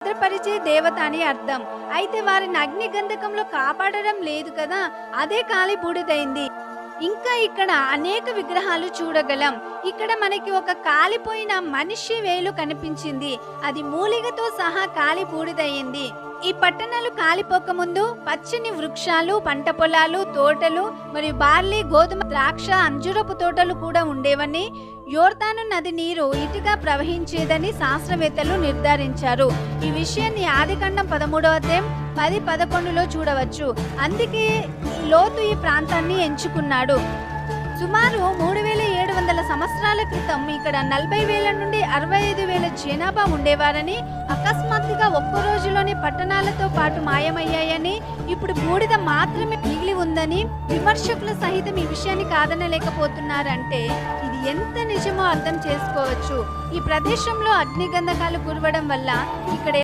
భద్రపరిచే దేవత అని అర్థం. అయితే వారిని అగ్ని గంధకంలో కాపాడడం లేదు కదా, అదే కాలి బూడిదైంది. ఇంకా ఇక్కడ అనేక విగ్రహాలు చూడగలం. ఇక్కడ మనకి ఒక కాలిపోయిన మనిషి వేలు కనిపించింది. అది మూలిగతో సహా కాలి బూడిదయ్యింది. ఈ పట్టణాలు కాలిపోక ముందు పచ్చని వృక్షాలు, పంట పొలాలు, తోటలు మరియు బార్లీ, గోధుమ, ద్రాక్ష, అంజూరపు తోటలు కూడా ఉండేవని, యోర్దాను నది నీరు ఇటుగా ప్రవహించేదని శాస్త్రవేత్తలు నిర్ధారించారు. ఈ విషయాన్ని ఆదికాండం 13వ అధ్యాయం 10-11లో చూడవచ్చు. అందుకే లోతు ఈ ప్రాంతాన్ని ఎంచుకున్నాడు. సుమారు 3700 సంవత్సరాల క్రితం ఇక్కడ 40,000 నుండి 65,000 జనాభా ఉండేవారని, అకస్మాత్తుగా ఒక్క రోజులోనే పట్టణాలతో పాటు మాయమయ్యాయని, ఇప్పుడు బూడిద మాత్రమే మిగిలి ఉందని విమర్శకులు సహితం ఈ విషయాన్ని కాదనలేకపోతున్నారంటే ఇది ఎంత నిజమో అర్థం చేసుకోవచ్చు. ఈ ప్రదేశంలో అగ్నిగంధకాలు కురవడం వల్ల ఇక్కడ